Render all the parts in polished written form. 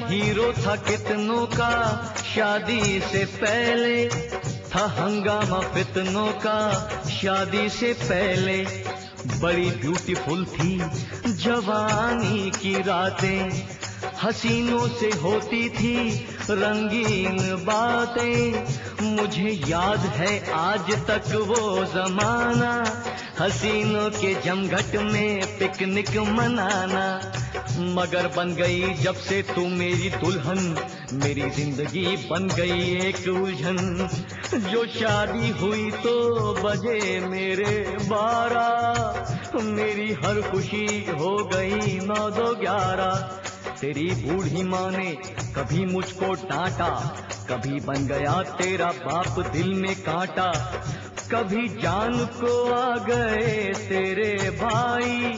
Hero था कितनों का, शादी से पहले था हंगामा फितनों का, शादी से पहले बड़ी ब्यूटीफुल थी जवानी की रातें, हसीनों से होती थी रंगीन बातें। मुझे याद है आज तक वो जमाना, हसीनों के जमघट में पिकनिक मनाना। मगर बन गई जब से तू मेरी दुल्हन, मेरी जिंदगी बन गई एक उलझन। जो शादी हुई तो बजे मेरे 12, मेरी हर खुशी हो गई 9-2-11। तेरी बूढ़ी माँ ने कभी मुझको डांटा, कभी बन गया तेरा बाप दिल में कांटा। कभी जान को आ गए तेरे भाई,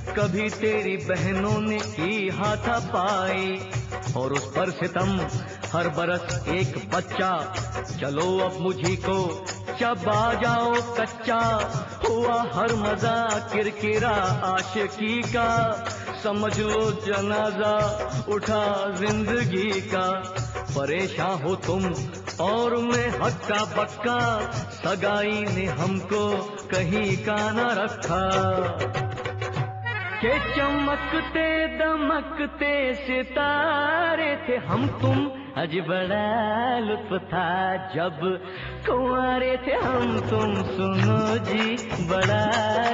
कभी तेरी बहनों ने की हाथापाई। और उस पर सितम हर बरस एक बच्चा, चलो अब मुझी को चबा जाओ कच्चा। हुआ हर मजा किरकिरा आशिकी का, समझ लो जनाजा उठा जिंदगी का। परेशान हो तुम और मैं हक्का बक्का, सगाई ने हमको कहीं का न रखा। के चमकते दमकते सितारे थे हम तुम, अज बड़ा लुत्फ था जब कुंवारे थे हम तुम। सुनो जी बड़ा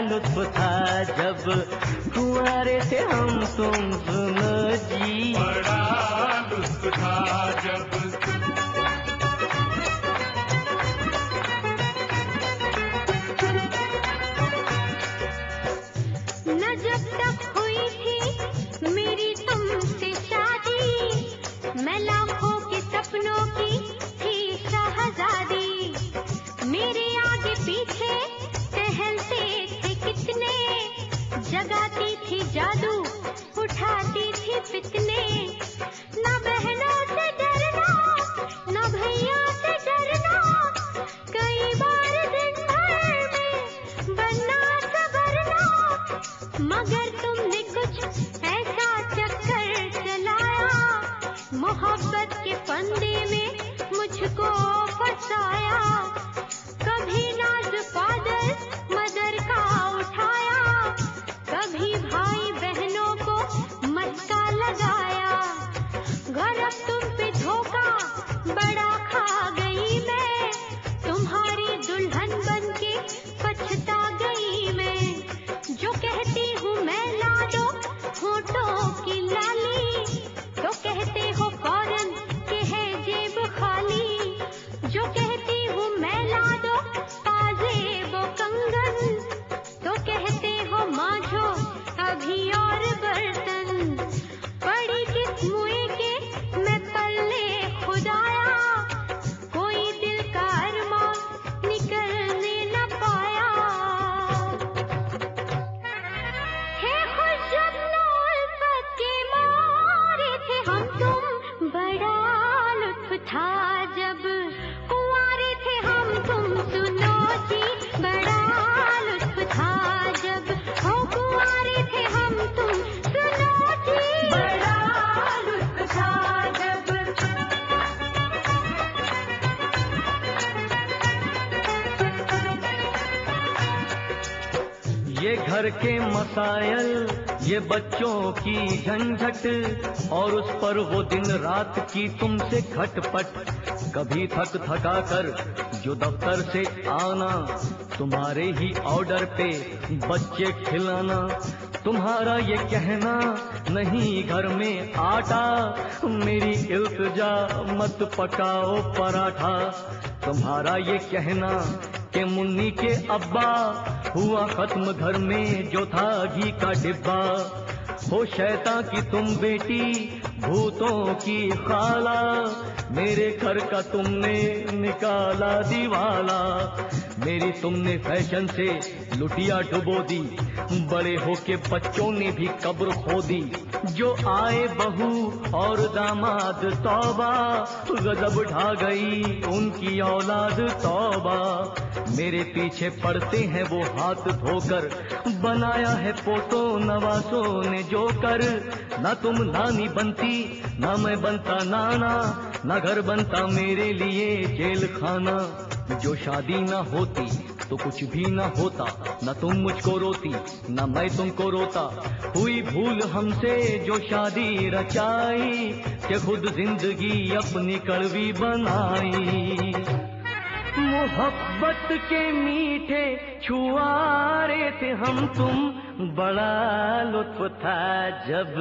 लुत्फ था जब कुंवारे थे हम तुम। सुनो जी बड़ा लुत्फ था जब। न जब तक हुई थी मेरी तुमसे शादी, मैं लाखों के सपनों की थी शहजादी। मेरे आगे पीछे टहलते थे कितने, जगाती थी जादू उठाती थी फितने। न बहनों से डरना न भैया से डरना, कई बार दिन भर में बनना संवरना। मगर तुमने कुछ ऐसा चक्कर चलाया, मोहब्बत के फंदे में मुझको फंसाया। कभी नाज फादर मदर का उठाया, कभी भाई बहनों को मटका लगाया। घर अब तुम पे धोखा बड़ा खा गई मैं, तुम्हारी दुल्हन बनके पछता गई मैं। जो कहती हूँ मैं ला दो होठों की लाली, तो कहते हो फौरन के है जेब खाली। जो कहती हूँ मैं ला दो पाजेब कंगन, तो कहते हो मांझो अभी और बर्तन। पड़ी किस मुए के मैं पल्ले खुदाया, कोई दिल का अरमान निकलने न पाया। हे खुश जब उल्फत के मारे थे हम तुम, बड़ा लुत्फ था जब कुंवारे थे हम तुम। सुनो जी बड़ा लुत्फ था जब हो कुंवारे थे हम तुम। सुनो जी बड़ा लुत्फ था जब। ये घर के मसायल, ये बच्चों की झंझट, और उस पर वो दिन रात की तुमसे खटपट। कभी थक थका कर जो दफ्तर से आना, तुम्हारे ही ऑर्डर पे बच्चे खिलाना। तुम्हारा ये कहना नहीं घर में आटा, मेरी इल्तिजा मत पकाओ पराठा। तुम्हारा ये कहना कि मुन्नी के अब्बा, हुआ खत्म घर में जो था घी का डिब्बा। हो शैतान की तुम बेटी भूतों की खाला, मेरे घर का तुमने निकाला दीवाला। मेरी तुमने फैशन से लुटिया डुबो दी, बड़े होके बच्चों ने भी कब्र खो दी। जो आए बहू और दामाद तौबा, गजब ढा गई उनकी औलाद तौबा। मेरे पीछे पड़ते हैं वो हाथ धोकर, बनाया है पोतो नवासों ने जोकर। ना तुम नानी बनती ना मैं बनता नाना, ना घर बनता मेरे लिए जेल खाना। जो शादी ना होती तो कुछ भी ना होता, ना तुम मुझको रोती ना मैं तुमको रोता। हुई भूल हमसे जो शादी रचाई, कि खुद जिंदगी अपनी कड़वी बनाई। मोहब्बत के मीठे छुआरे थे हम तुम, बड़ा लुत्फ था जब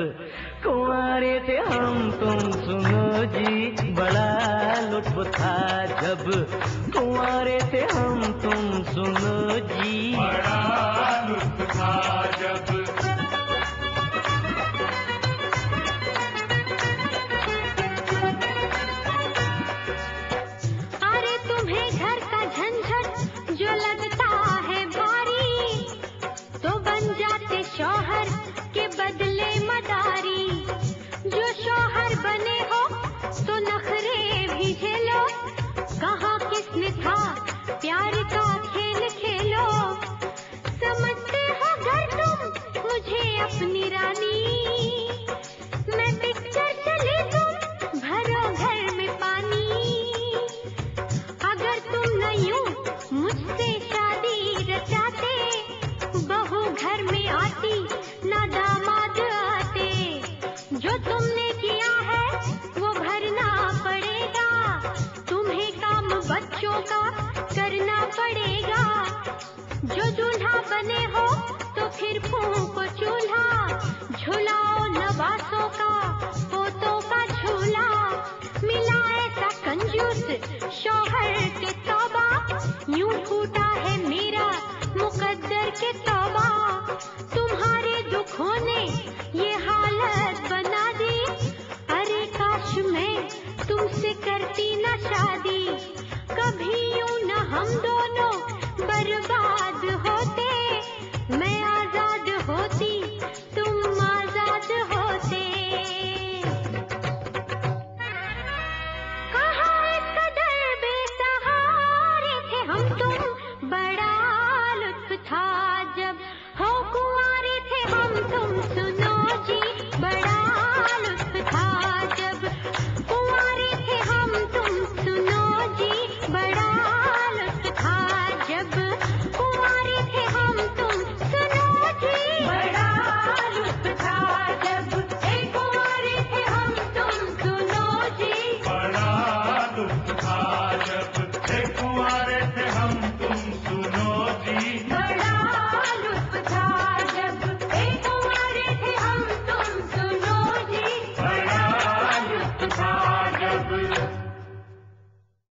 कुंवारे थे हम तुम। सुनो जी बड़ा लुत्फ था जब कुंवारे थे हम तुम। सुनो जी बड़ा